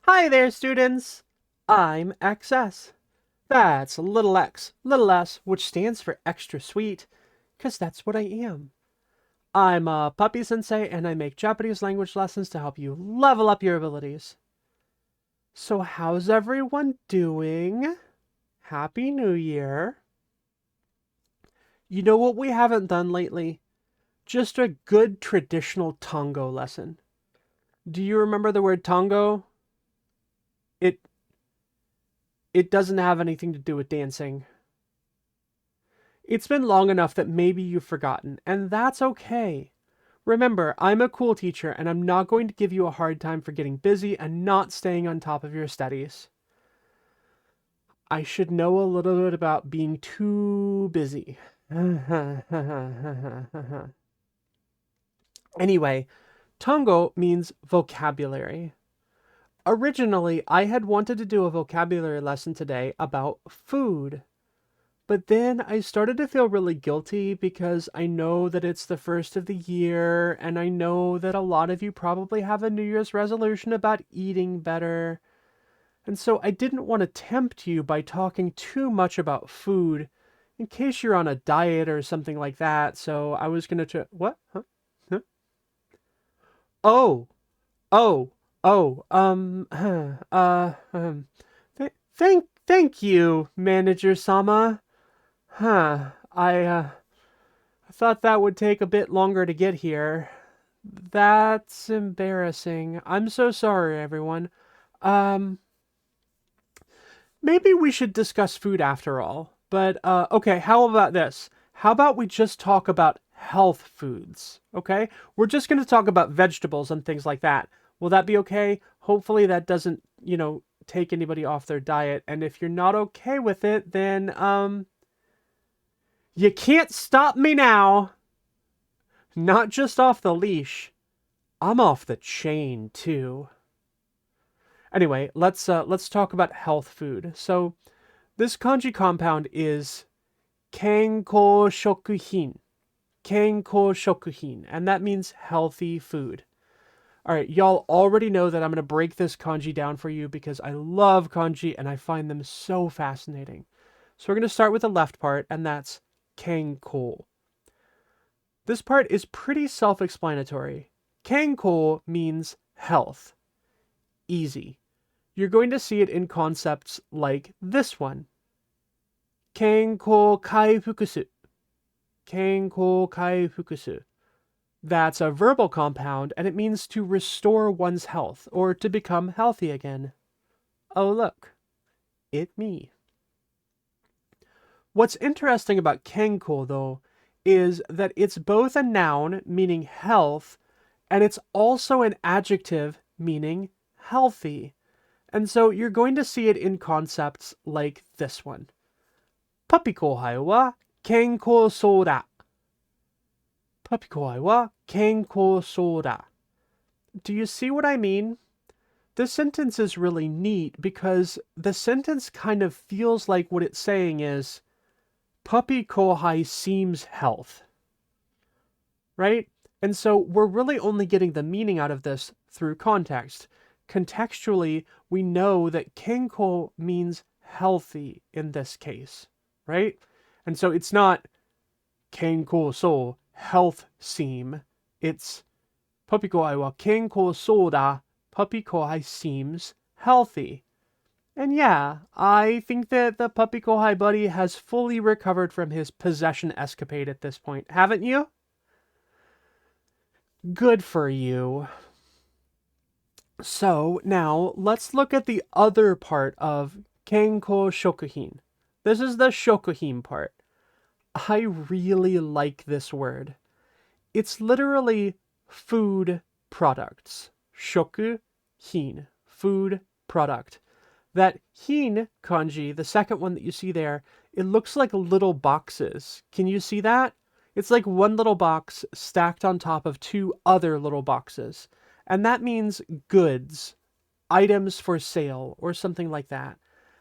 Hi there, students! I'm XS. That's little x, little s, which stands for extra sweet, because that's what I am. I'm a Puppy-sensei, and I make Japanese language lessons to help you level up your abilities. So how's everyone doing? Happy New Year. You know what we haven't done lately? Just a good traditional tango lesson. Do you remember the word tango? It it doesn't have anything to do with dancing. It's been long enough that maybe you've forgotten, and that's okay. Remember, I'm a cool teacher, and I'm not going to give you a hard time for getting busy and not staying on top of your studies. I should know a little bit about being too busy. Anyway, Tongo means vocabulary. Originally, I had wanted to do a vocabulary lesson today about food. But then I started to feel really guilty because I know that it's the first of the year, and I know that a lot of you probably have a New Year's resolution about eating better. And so I didn't want to tempt you by talking too much about food in case you're on a diet or something like that. So I was going to what? Huh? Huh? Oh, oh, oh, thank you, Manager Sama. Huh. I thought that would take a bit longer to get here. That's embarrassing. I'm so sorry, everyone. Um, Maybe we should discuss food after all. But, okay, how about this? How about we just talk about health foods, okay? We're just going to talk about vegetables and things like that. Will that be okay? Hopefully that doesn't, take anybody off their diet. And if you're not okay with it, then, you can't stop me now. Not just off the leash. I'm off the chain too. Anyway, let's talk about health food. So this kanji compound is kenko shokuhin. Kenko shokuhin, and that means healthy food. All right, y'all already know that I'm going to break this kanji down for you because I love kanji and I find them so fascinating. So we're going to start with the left part, and that's kenko. This part is pretty self-explanatory. Kenko means health. Easy. You're going to see it in concepts like this one. Kenko kaifukusu. Kenko kaifukusu. That's a verbal compound, and it means to restore one's health or to become healthy again. Oh, look. It me. What's interesting about kenko, though, is that it's both a noun, meaning health, and it's also an adjective, meaning healthy. And so you're going to see it in concepts like this one. Puppy kohai wa kenkou sou da. Puppy kohai wa kenkou sou da. Do you see what I mean? This sentence is really neat because the sentence kind of feels like what it's saying is puppy kohai seems health, right? And so we're really only getting the meaning out of this through context. Contextually, we know that kenko means healthy in this case, right? And so it's not kenko so, health seem. It's puppy kohai wa kenko so da, puppy kohai seems healthy. And yeah, I think that the puppy kohai buddy has fully recovered from his possession escapade at this point, haven't you? Good for you. So now let's look at the other part of kenko shokuhin. This is the shokuhin part. I really like this word. It's literally food products. Shokuhin, food product. That hin kanji, the second one that you see there, it looks like little boxes. Can you see that? It's like one little box stacked on top of two other little boxes. And that means goods, items for sale, or something like that.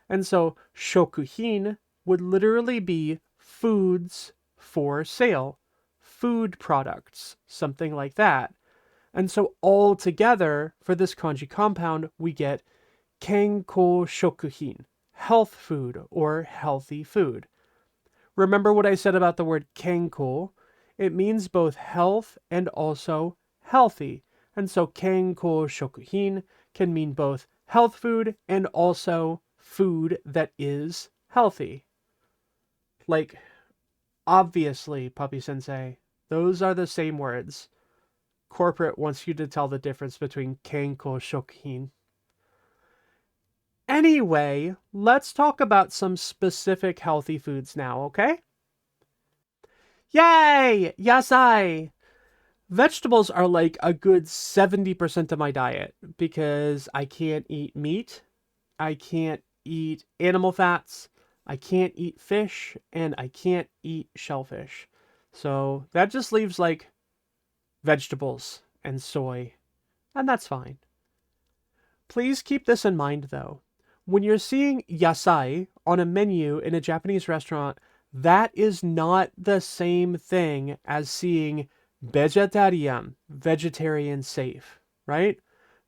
And so shokuhin would literally be foods for sale, food products, something like that. And so all together, for this kanji compound, we get kenko shokuhin, health food or healthy food. Remember what I said about the word kenko? It means both health and also healthy. And so kenko shokuhin can mean both health food and also food that is healthy. Like, obviously, Puppy-sensei, those are the same words. Corporate wants you to tell the difference between kenko shokuhin. Anyway, let's talk about some specific healthy foods now, okay? Yay! Yasai! Vegetables are like a good 70% of my diet because I can't eat meat, I can't eat animal fats, I can't eat fish, and I can't eat shellfish. So that just leaves like vegetables and soy, and that's fine. Please keep this in mind though. When you're seeing yasai on a menu in a Japanese restaurant, that is not the same thing as seeing vegetarian, vegetarian safe, right?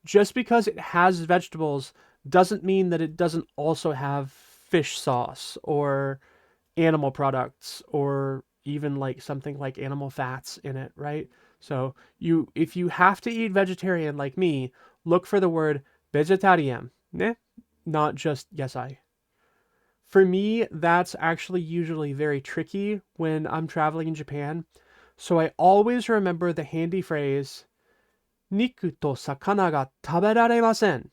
Just because it has vegetables doesn't mean that it doesn't also have fish sauce or animal products or even like something like animal fats in it, right? So if you have to eat vegetarian like me, look for the word vegetarian, ne? Not just yesai. For me, that's actually usually very tricky when I'm traveling in Japan. So I always remember the handy phrase, niku to sakana ga taberaremasen.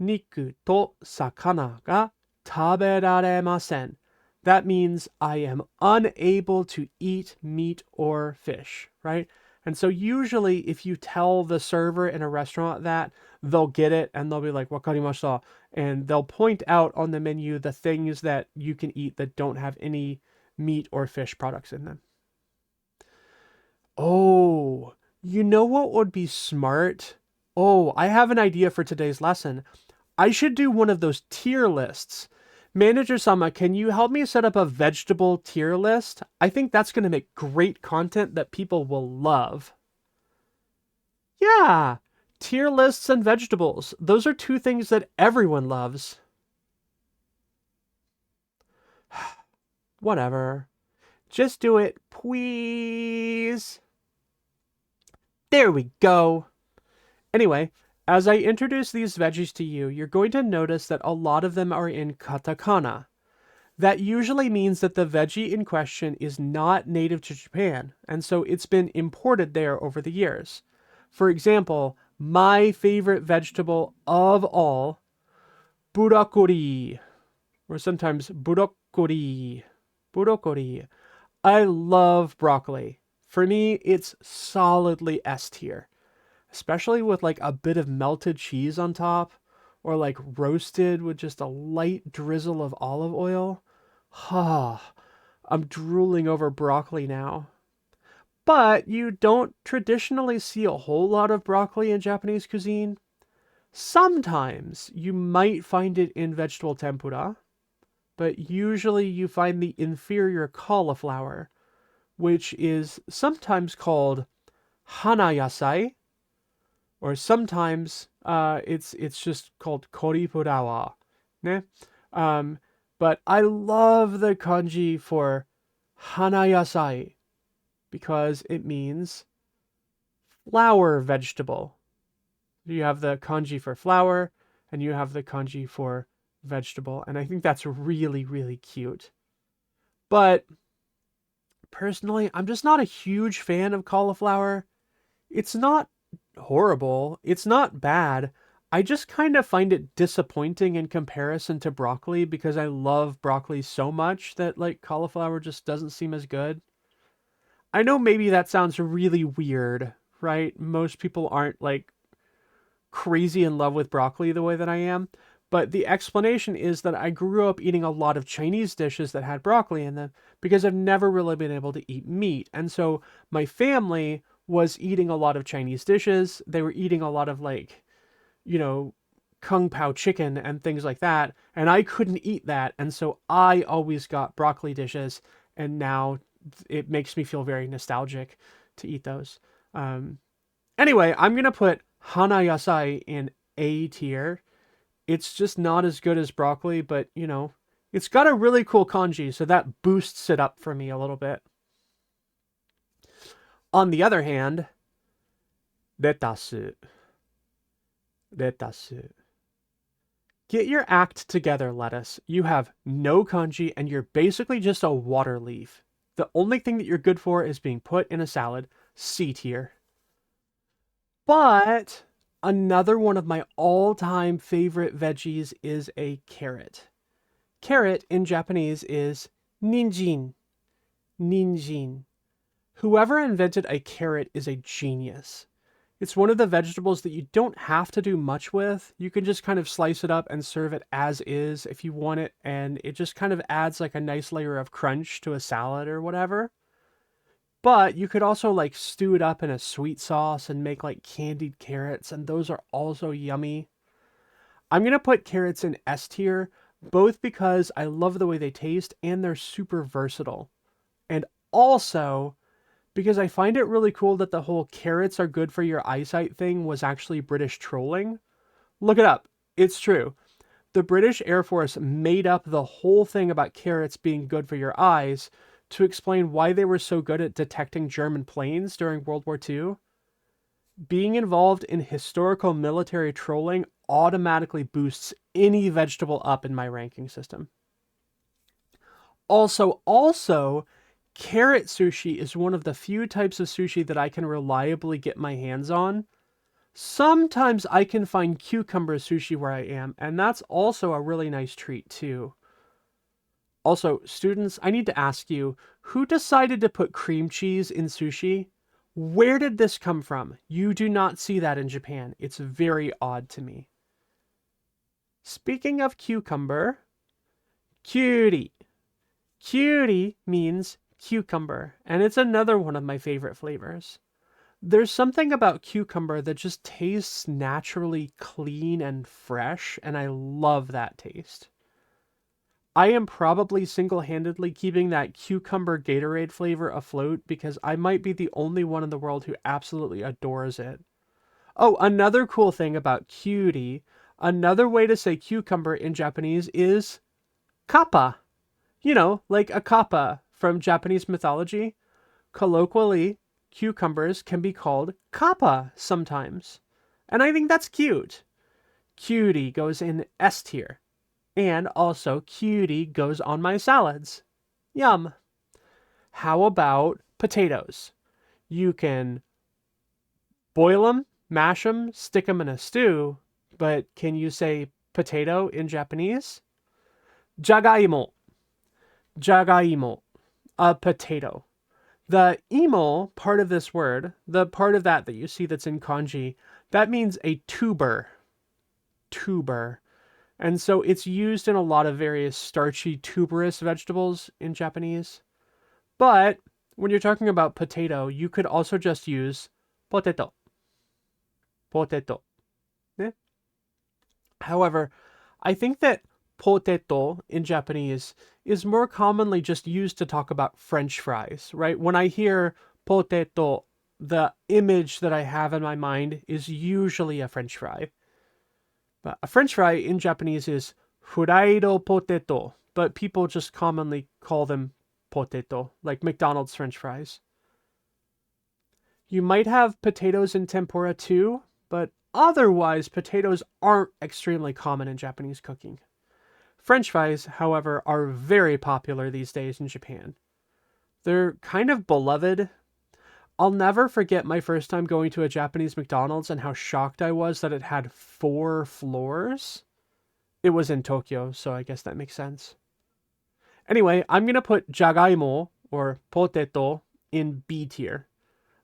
Niku to sakana ga taberaremasen. That means I am unable to eat meat or fish, right? And so usually if you tell the server in a restaurant that, they'll get it and they'll be like, wakarimashita. And they'll point out on the menu the things that you can eat that don't have any meat or fish products in them. Oh, you know what would be smart? Oh, I have an idea for today's lesson. I should do one of those tier lists. Manager Sama, can you help me set up a vegetable tier list? I think that's going to make great content that people will love. Yeah, tier lists and vegetables. Those are two things that everyone loves. Whatever. Just do it, please. There we go. Anyway, as I introduce these veggies to you, you're going to notice that a lot of them are in katakana. That usually means that the veggie in question is not native to Japan, and so it's been imported there over the years. For example, my favorite vegetable of all, broccoli, or sometimes broccoli. Broccoli. I love broccoli. For me, it's solidly S tier, especially with like a bit of melted cheese on top, or like roasted with just a light drizzle of olive oil. Ha, I'm drooling over broccoli now. But you don't traditionally see a whole lot of broccoli in Japanese cuisine. Sometimes you might find it in vegetable tempura, but usually you find the inferior cauliflower, which is sometimes called hana yasai, or sometimes it's just called koripurawa, ne? Um, but I love the kanji for hana yasai because it means flower vegetable. You have the kanji for flower and you have the kanji for vegetable, and I think that's really, really cute. But personally, I'm just not a huge fan of cauliflower. It's not horrible, it's not bad. I just kind of find it disappointing in comparison to broccoli because I love broccoli so much that like cauliflower just doesn't seem as good. I know maybe that sounds really weird, right? Most people aren't like crazy in love with broccoli the way that I am. But the explanation is that I grew up eating a lot of Chinese dishes that had broccoli in them because I've never really been able to eat meat. And so my family was eating a lot of Chinese dishes. They were eating a lot of like, kung pao chicken and things like that. And I couldn't eat that. And so I always got broccoli dishes. And now it makes me feel very nostalgic to eat those. Anyway, I'm going to put hana yasai in A tier. It's just not as good as broccoli, but it's got a really cool kanji, so that boosts it up for me a little bit. On the other hand, retasu. Retasu. Get your act together, lettuce. You have no kanji and you're basically just a water leaf. The only thing that you're good for is being put in a salad. C tier. But another one of my all-time favorite veggies is a carrot. Carrot in Japanese is ninjin. Ninjin. Whoever invented a carrot is a genius. It's one of the vegetables that you don't have to do much with. You can just kind of slice it up and serve it as is if you want it, and it just kind of adds like a nice layer of crunch to a salad or whatever. But you could also like stew it up in a sweet sauce and make like candied carrots, and those are also yummy. I'm going to put carrots in S tier, both because I love the way they taste and they're super versatile. And also because I find it really cool that the whole carrots are good for your eyesight thing was actually British trolling. Look it up. It's true. The British Air Force made up the whole thing about carrots being good for your eyes to explain why they were so good at detecting German planes during World War II. Being involved in historical military trolling automatically boosts any vegetable up in my ranking system. Also, carrot sushi is one of the few types of sushi that I can reliably get my hands on. Sometimes I can find cucumber sushi where I am, and that's also a really nice treat too. Also, students, I need to ask you, who decided to put cream cheese in sushi? Where did this come from? You do not see that in Japan. It's very odd to me. Speaking of cucumber, kyuri. Kyuri means cucumber, and it's another one of my favorite flavors. There's something about cucumber that just tastes naturally clean and fresh, and I love that taste. I am probably single-handedly keeping that cucumber Gatorade flavor afloat because I might be the only one in the world who absolutely adores it. Oh, another cool thing about cutie, another way to say cucumber in Japanese is kappa. Like a kappa from Japanese mythology. Colloquially, cucumbers can be called kappa sometimes. And I think that's cute. Cutie goes in S tier. And also, cutie goes on my salads. Yum. How about potatoes? You can boil them, mash them, stick them in a stew, but can you say potato in Japanese? Jagaimo. Jagaimo. A potato. The imo part of this word, the part of that you see that's in kanji, that means a tuber. Tuber. And so it's used in a lot of various starchy tuberous vegetables in Japanese. But when you're talking about potato, you could also just use potato. Potato. Eh? However, I think that potato in Japanese is more commonly just used to talk about French fries, right? When I hear potato, the image that I have in my mind is usually a French fry. But a French fry in Japanese is furaido potato, but people just commonly call them potato, like McDonald's French fries. You might have potatoes in tempura too, but otherwise potatoes aren't extremely common in Japanese cooking. French fries, however, are very popular these days in Japan. They're kind of beloved. I'll never forget my first time going to a Japanese McDonald's and how shocked I was that it had 4 floors. It was in Tokyo, so I guess that makes sense. Anyway, I'm going to put jagaimo, or potato, in B tier.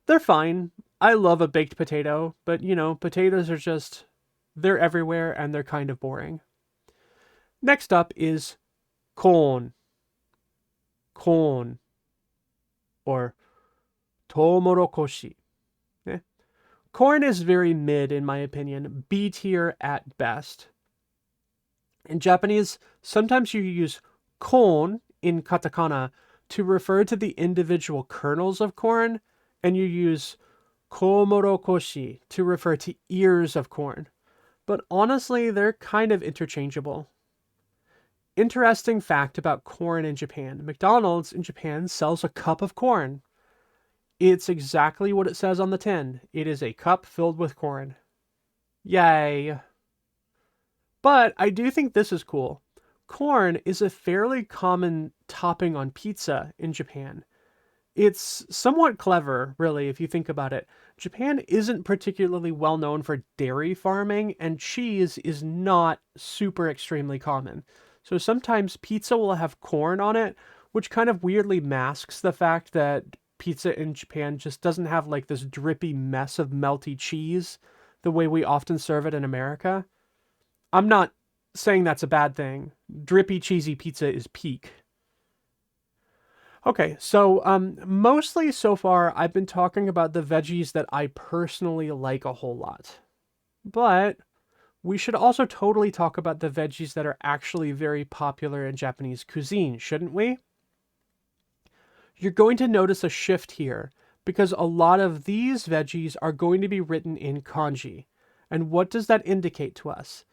They're fine. I love a baked potato, but potatoes are just, they're everywhere and they're kind of boring. Next up is corn. Corn. Or tomorokoshi. Corn is very mid in my opinion, B tier at best. In Japanese, sometimes you use kon in katakana to refer to the individual kernels of corn, and you use komorokoshi to refer to ears of corn. but honestly, they're kind of interchangeable. Interesting fact about corn in Japan. McDonald's in Japan sells a cup of corn. It's exactly what it says on the tin. It is a cup filled with corn. Yay. But I do think this is cool. Corn is a fairly common topping on pizza in Japan. It's somewhat clever, really, if you think about it. Japan isn't particularly well known for dairy farming, and cheese is not super extremely common. So sometimes pizza will have corn on it, which kind of weirdly masks the fact that pizza in Japan just doesn't have like this drippy mess of melty cheese the way we often serve it in America. I'm not saying that's a bad thing. Drippy cheesy pizza is peak. Okay, so mostly so far I've been talking about the veggies that I personally like a whole lot. But we should also totally talk about the veggies that are actually very popular in Japanese cuisine, shouldn't we? You're going to notice a shift here because a lot of these veggies are going to be written in kanji. And what does that indicate to us?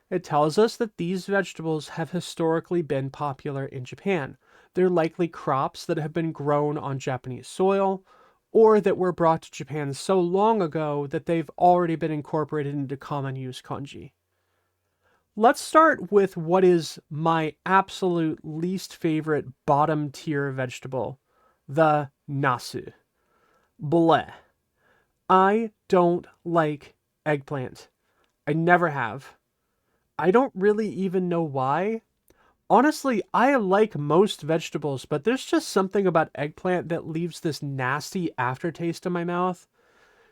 It tells us that these vegetables have historically been popular in Japan. They're likely crops that have been grown on Japanese soil, or that were brought to Japan so long ago that they've already been incorporated into common use kanji. Let's start with what is my absolute least favorite bottom tier vegetable, the nasu. Bleh. I don't like eggplant. I never have. I don't really even know why. Honestly, I like most vegetables, but there's just something about eggplant that leaves this nasty aftertaste in my mouth.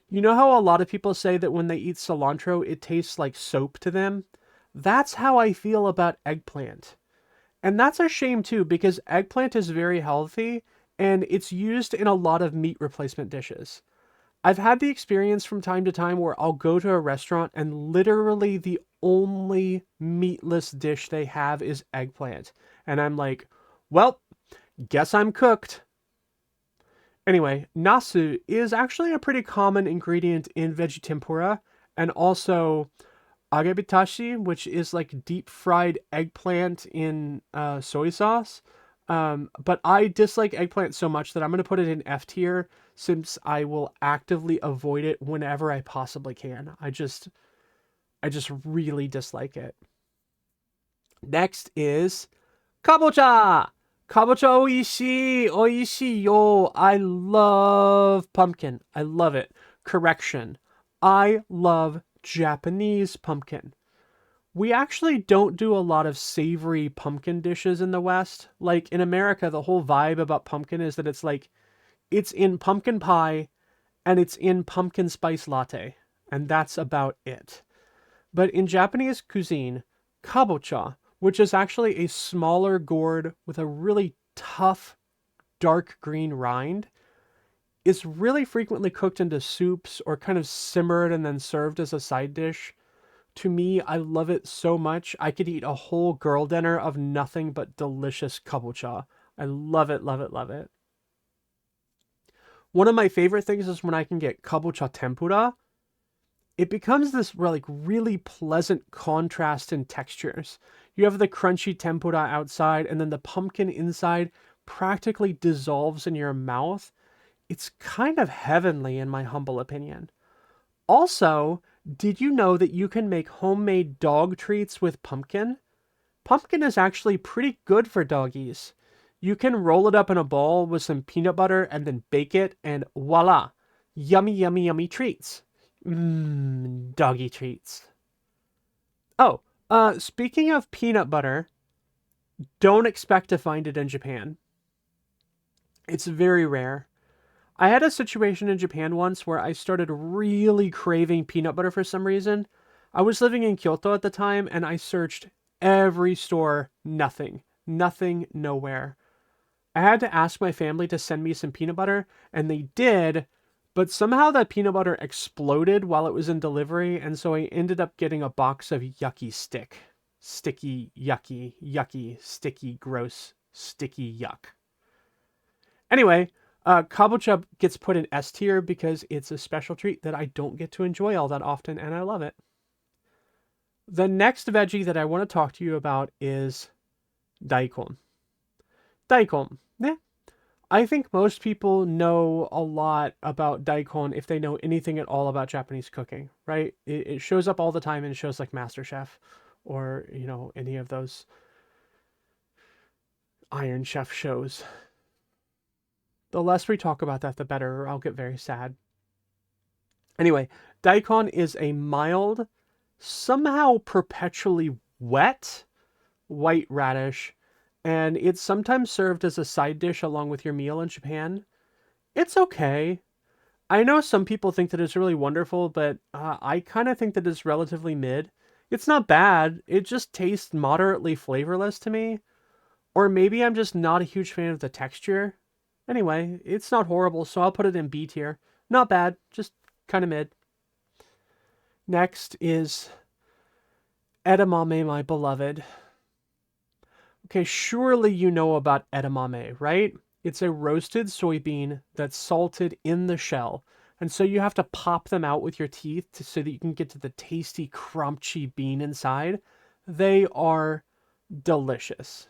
You know how a lot of people say that when they eat cilantro, it tastes like soap to them? That's how I feel about eggplant. And that's a shame too, because eggplant is very healthy and it's used in a lot of meat replacement dishes. I've had the experience from time to time where I'll go to a restaurant and literally the only meatless dish they have is eggplant. And I'm like, well, guess I'm cooked. Anyway, nasu is actually a pretty common ingredient in veggie tempura and also agebitashi, which is like deep fried eggplant in soy sauce. But I dislike eggplant so much that I'm going to put it in F tier since I will actively avoid it whenever I possibly can. I just really dislike it. Next is kabocha. Kabocha oishii, oishii yo. I love pumpkin. I love it. Correction. I love Japanese pumpkin. We actually don't do a lot of savory pumpkin dishes in the West. Like in America, the whole vibe about pumpkin is that it's like it's in pumpkin pie and it's in pumpkin spice latte, and that's about it. But in Japanese cuisine, kabocha, which is actually a smaller gourd with a really tough dark green rind, is really frequently cooked into soups or kind of simmered and then served as a side dish. To me, I love it so much. I could eat a whole girl dinner of nothing but delicious kabocha. I love it, love it, love it. One of my favorite things is when I can get kabocha tempura. It becomes this like really pleasant contrast in textures. You have the crunchy tempura outside, and then the pumpkin inside practically dissolves in your mouth. It's kind of heavenly, in my humble opinion. Also, did you know that you can make homemade dog treats with pumpkin? Pumpkin is actually pretty good for doggies. You can roll it up in a bowl with some peanut butter and then bake it, and voila! Yummy, yummy, yummy treats. Mmm, doggy treats. Oh, speaking of peanut butter, don't expect to find it in Japan. It's very rare. I had a situation in Japan once where I started really craving peanut butter for some reason. I was living in Kyoto at the time and I searched every store, nothing. Nothing, nowhere. I had to ask my family to send me some peanut butter, and they did, but somehow that peanut butter exploded while it was in delivery, and so I ended up getting a box of yucky stick. Sticky, yucky, yucky, sticky, gross, sticky yuck. Anyway, kabocha gets put in S tier because it's a special treat that I don't get to enjoy all that often, and I love it. The next veggie that I want to talk to you about is daikon. Daikon. Yeah. I think most people know a lot about daikon if they know anything at all about Japanese cooking, right? It shows up all the time in shows like MasterChef or, any of those Iron Chef shows. The less we talk about that, the better, or I'll get very sad. Anyway, daikon is a mild, somehow perpetually wet white radish, and it's sometimes served as a side dish along with your meal in Japan. It's okay. I know some people think that it's really wonderful, but I kind of think that it's relatively mid. It's not bad, it just tastes moderately flavorless to me. Or maybe I'm just not a huge fan of the texture. Anyway, it's not horrible, so I'll put it in B tier. Not bad, just kind of mid. Next is edamame, my beloved. Okay, surely you know about edamame, right? It's a roasted soybean that's salted in the shell. And so you have to pop them out with your teeth so that you can get to the tasty, crunchy bean inside. They are delicious.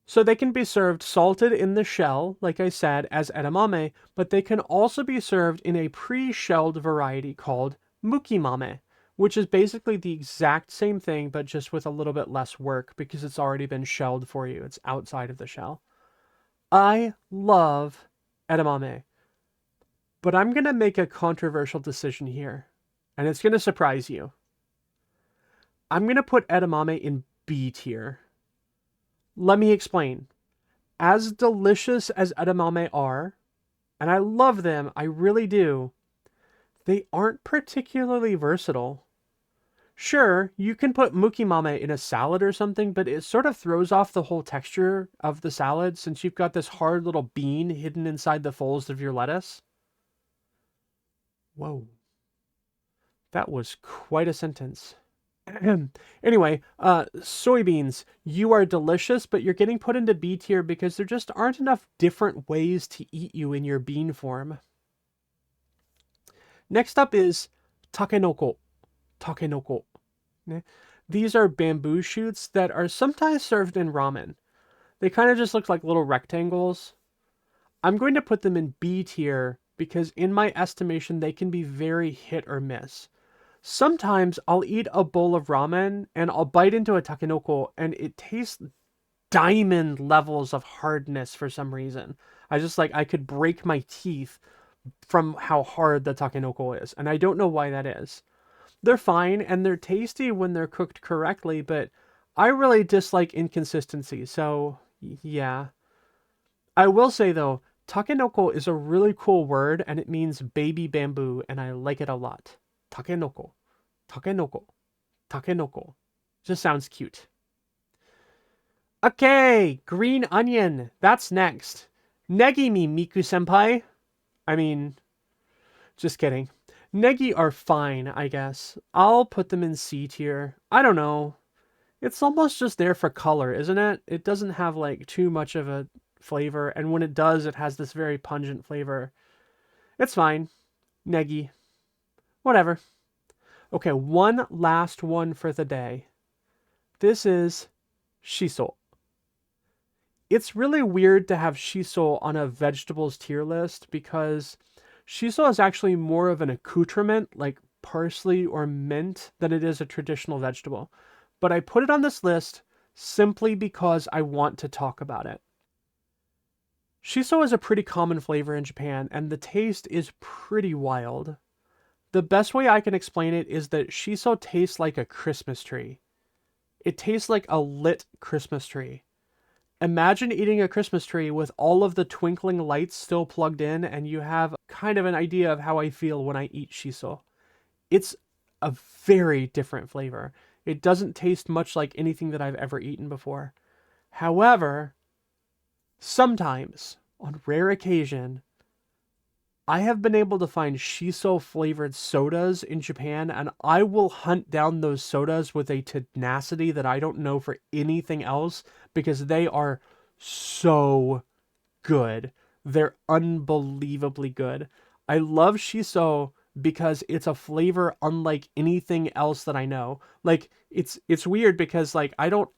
So they can be served salted in the shell, like I said, as edamame, but they can also be served in a pre-shelled variety called mukimame, which is basically the exact same thing, but just with a little bit less work because it's already been shelled for you. It's outside of the shell. I love edamame, but I'm going to make a controversial decision here, and it's going to surprise you. I'm going to put edamame in B tier. Let me explain. As delicious as edamame are, and I love them, I really do, they aren't particularly versatile. Sure, you can put mukimame in a salad or something, but it sort of throws off the whole texture of the salad since you've got this hard little bean hidden inside the folds of your lettuce. Whoa, that was quite a sentence. Anyway, soybeans, you are delicious, but you're getting put into B tier because there just aren't enough different ways to eat you in your bean form. Next up is takenoko. Takenoko. These are bamboo shoots that are sometimes served in ramen. They kind of just look like little rectangles. I'm going to put them in B tier because in my estimation they can be very hit or miss. Sometimes I'll eat a bowl of ramen and I'll bite into a takenoko and it tastes diamond levels of hardness for some reason. I could break my teeth from how hard the takenoko is, and I don't know why that is. They're fine and they're tasty when they're cooked correctly, but I really dislike inconsistency, so yeah. I will say though, takenoko is a really cool word and it means baby bamboo, and I like it a lot. Takenoko, takenoko, takenoko. Just sounds cute. Okay, green onion. That's next. Negi me, Miku senpai. I mean, just kidding. Negi are fine, I guess. I'll put them in C tier. I don't know. It's almost just there for color, isn't it? It doesn't have like too much of a flavor, and when it does, it has this very pungent flavor. It's fine. Negi. Whatever. Okay, one last one for the day. This is shiso. It's really weird to have shiso on a vegetables tier list because shiso is actually more of an accoutrement like parsley or mint than it is a traditional vegetable. But I put it on this list simply because I want to talk about it. Shiso is a pretty common flavor in Japan, and the taste is pretty wild. The best way I can explain it is that shiso tastes like a Christmas tree. It tastes like a lit Christmas tree. Imagine eating a Christmas tree with all of the twinkling lights still plugged in, and you have kind of an idea of how I feel when I eat shiso. It's a very different flavor. It doesn't taste much like anything that I've ever eaten before. However, sometimes, on rare occasion, I have been able to find shiso flavored sodas in Japan, and I will hunt down those sodas with a tenacity that I don't know for anything else because they are so good. They're unbelievably good. I love shiso because it's a flavor unlike anything else that I know. Like it's weird because like I don't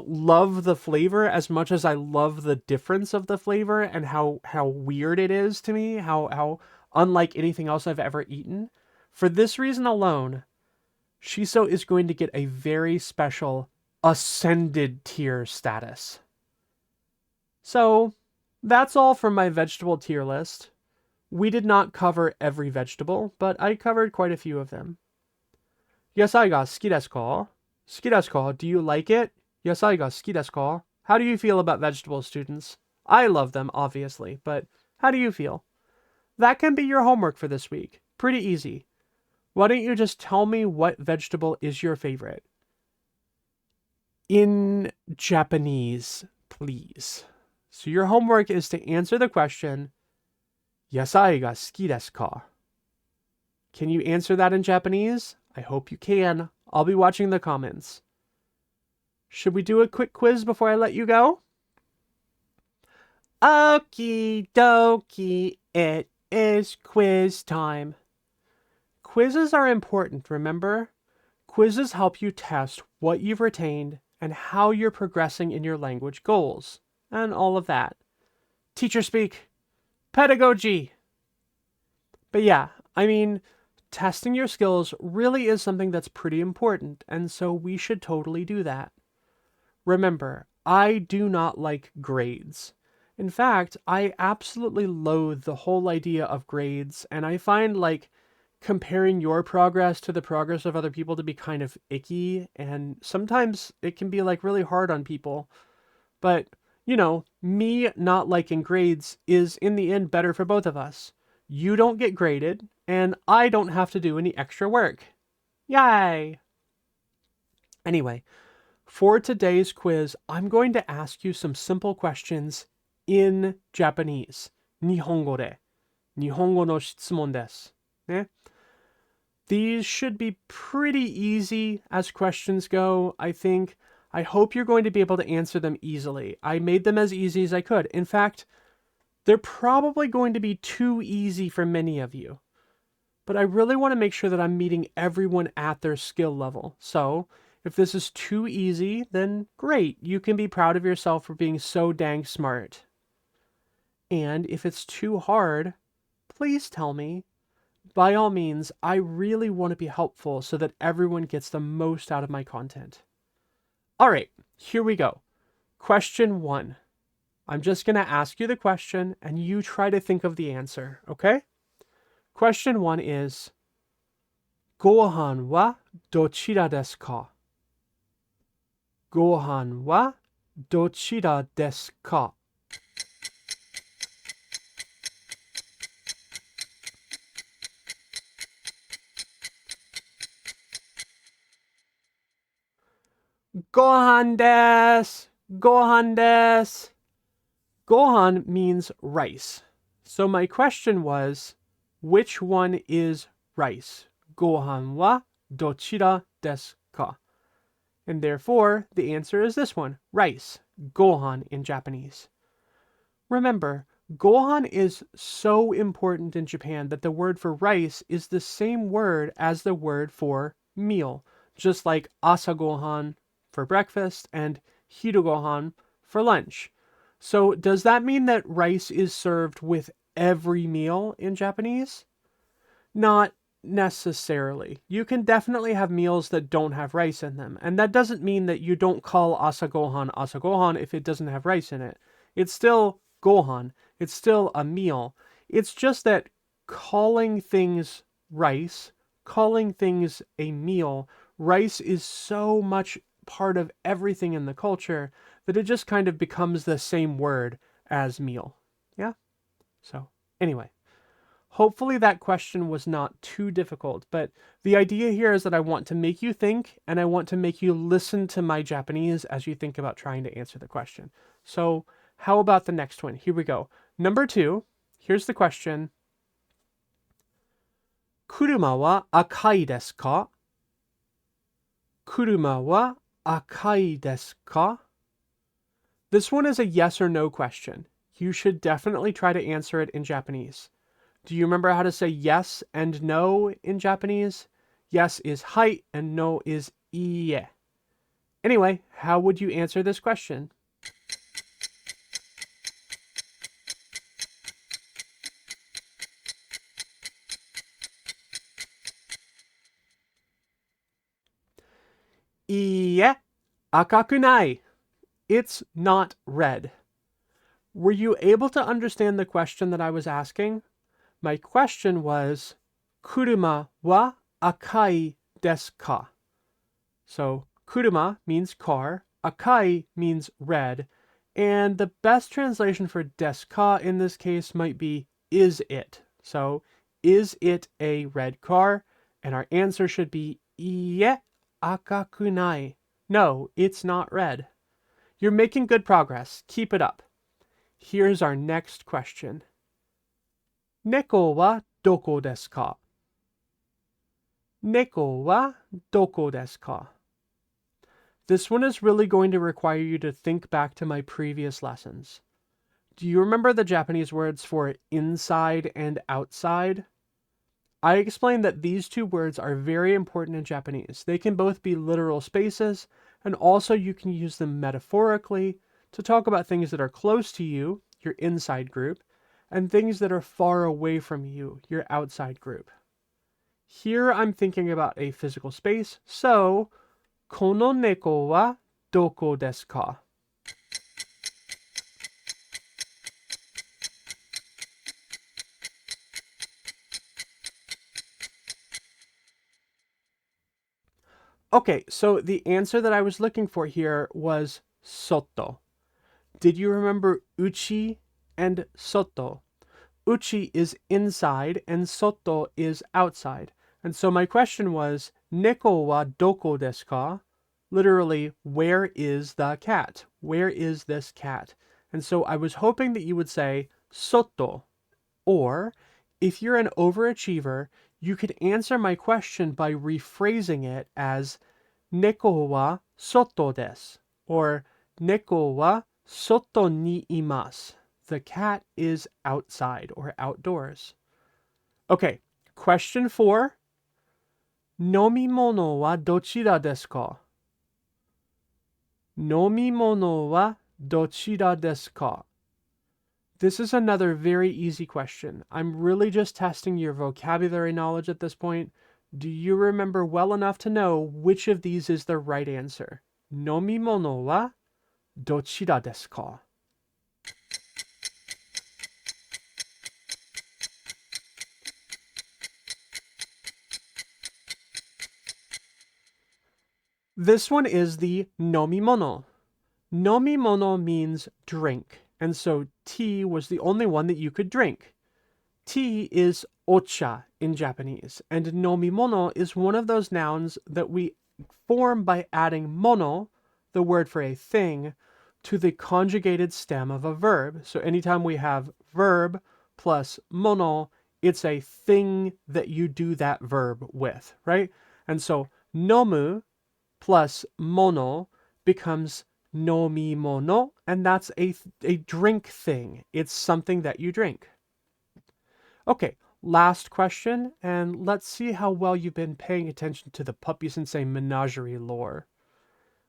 love the flavor as much as I love the difference of the flavor and how weird it is to me, how unlike anything else I've ever eaten. For this reason alone, shiso is going to get a very special ascended tier status. So, that's all from my vegetable tier list. We did not cover every vegetable, but I covered quite a few of them. Yasai ga suki desu ka? Suki desu ka? Do you like it? Yasai ga suki desu ka? How do you feel about vegetables, students? I love them, obviously, but how do you feel? That can be your homework for this week. Pretty easy. Why don't you just tell me what vegetable is your favorite? In Japanese, please. So your homework is to answer the question, Yasai ga suki desu ka? Can you answer that in Japanese? I hope you can. I'll be watching the comments. Should we do a quick quiz before I let you go? Okie dokie, it is quiz time. Quizzes are important, remember? Quizzes help you test what you've retained and how you're progressing in your language goals, and all of that. Teacher speak. Pedagogy. But yeah, I mean, testing your skills really is something that's pretty important, and so we should totally do that. Remember, I do not like grades. In fact, I absolutely loathe the whole idea of grades, and I find like comparing your progress to the progress of other people to be kind of icky, and sometimes it can be like really hard on people. But, you know, me not liking grades is in the end better for both of us. You don't get graded, and I don't have to do any extra work. Yay! Anyway, for today's quiz, I'm going to ask you some simple questions in Japanese. Nihongo de. Nihongo no shitsumon desu. These should be pretty easy as questions go, I think. I hope you're going to be able to answer them easily. I made them as easy as I could. In fact, they're probably going to be too easy for many of you. But I really want to make sure that I'm meeting everyone at their skill level. So, if this is too easy, then great. You can be proud of yourself for being so dang smart. And if it's too hard, please tell me. By all means, I really want to be helpful so that everyone gets the most out of my content. All right, here we go. Question 1. I'm just going to ask you the question and you try to think of the answer, okay? Question 1 is, Gohan wa dochira desu ka? Gohan wa dochira desu ka? Gohan desu! Gohan desu! Gohan means rice. So my question was, which one is rice? Gohan wa dochira desu ka? And therefore, the answer is this one, rice. Gohan in Japanese. Remember, gohan is so important in Japan that the word for rice is the same word as the word for meal, just like asa gohan for breakfast and hiru gohan for lunch. So does that mean that rice is served with every meal in Japanese? Not necessarily. You can definitely have meals that don't have rice in them, and that doesn't mean that you don't call asa gohan if it doesn't have rice in it. It's still gohan. It's still a meal. It's just that calling things rice, calling things a meal, rice is so much part of everything in the culture that it just kind of becomes the same word as meal. Yeah? So, anyway. Hopefully that question was not too difficult, but the idea here is that I want to make you think and I want to make you listen to my Japanese as you think about trying to answer the question. So how about the next one? Here we go. Number 2, here's the question. Kuruma wa akai desu ka? Kuruma wa akai desu ka? This one is a yes or no question. You should definitely try to answer it in Japanese. Do you remember how to say yes and no in Japanese? Yes is hai and no is iie. Anyway, how would you answer this question? Iie, akaku nai. It's not red. Were you able to understand the question that I was asking? My question was, kuruma wa akai desu ka? So, kuruma means car, akai means red, and the best translation for desu ka in this case might be, is it? So, is it a red car? And our answer should be, iie, akaku nai. No, it's not red. You're making good progress. Keep it up. Here's our next question. Neko wa doko desu ka? Neko wa doko desu ka? This one is really going to require you to think back to my previous lessons. Do you remember the Japanese words for inside and outside? I explained that these two words are very important in Japanese. They can both be literal spaces, and also you can use them metaphorically to talk about things that are close to you, your inside group, and things that are far away from you, your outside group. Here I'm thinking about a physical space, so, kono neko wa doko desu ka? Okay, so the answer that I was looking for here was soto. Did you remember uchi and soto? Uchi is inside and soto is outside. And so my question was, neko wa doko desu ka? Literally, where is the cat? Where is this cat? And so I was hoping that you would say soto. Or, if you're an overachiever, you could answer my question by rephrasing it as neko wa soto desu, or neko wa soto ni imasu. The cat is outside or outdoors. Okay, question 4. Nomimono wa dochira desu ka? Nomimono wa dochira desu ka? This is another very easy question. I'm really just testing your vocabulary knowledge at this point. Do you remember well enough to know which of these is the right answer? Nomimono wa dochira desu ka? This one is the nomimono. Nomimono means drink, and so tea was the only one that you could drink. Tea is ocha in Japanese, and nomimono is one of those nouns that we form by adding mono, the word for a thing, to the conjugated stem of a verb. So anytime we have verb plus mono, it's a thing that you do that verb with, right? And so nomu plus mono becomes nomimono, and that's a drink thing. It's something that you drink. Okay, last question, and let's see how well you've been paying attention to the Puppy-sensei menagerie lore.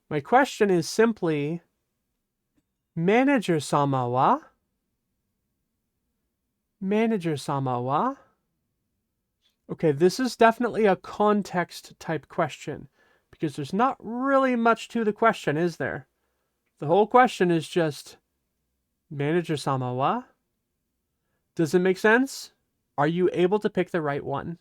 My question is simply, Manager-sama wa? Manager-sama wa? Okay, this is definitely a context type question, because there's not really much to the question, is there? The whole question is just, Manager-sama wa? Does it make sense? Are you able to pick the right one?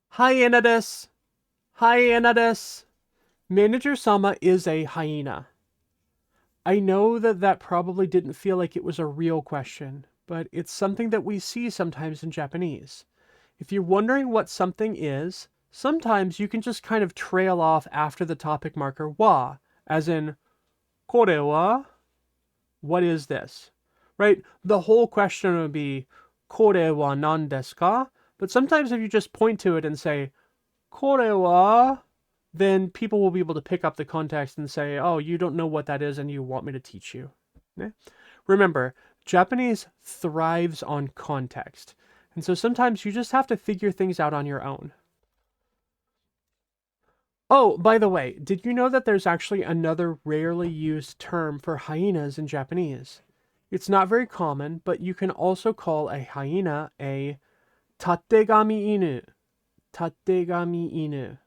Hyena desu! Hyena desu! Manager-sama is a hyena. I know that that probably didn't feel like it was a real question, but it's something that we see sometimes in Japanese. If you're wondering what something is, sometimes you can just kind of trail off after the topic marker wa, as in, kore wa? What is this? Right? The whole question would be, kore wa nan desu ka? But sometimes if you just point to it and say, kore wa, then people will be able to pick up the context and say, oh, you don't know what that is and you want me to teach you. Okay? Remember, Japanese thrives on context. And so sometimes you just have to figure things out on your own. Oh, by the way, did you know that there's actually another rarely used term for hyenas in Japanese? It's not very common, but you can also call a hyena a tategami inu. Tategami inu.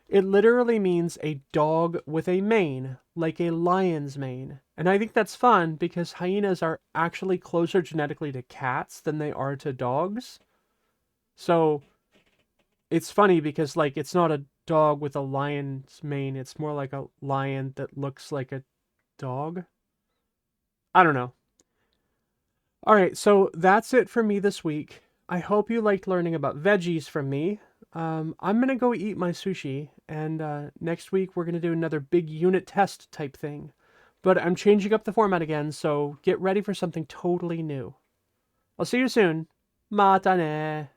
It literally means a dog with a mane, like a lion's mane. And I think that's fun because hyenas are actually closer genetically to cats than they are to dogs. So it's funny because like it's not a dog with a lion's mane, it's more like a lion that looks like a dog. I don't know. All right, so that's it for me this week. I hope you liked learning about veggies from me. I'm gonna go eat my sushi, and next week we're gonna do another big unit test type thing. But I'm changing up the format again, so get ready for something totally new. I'll see you soon. Mata ne.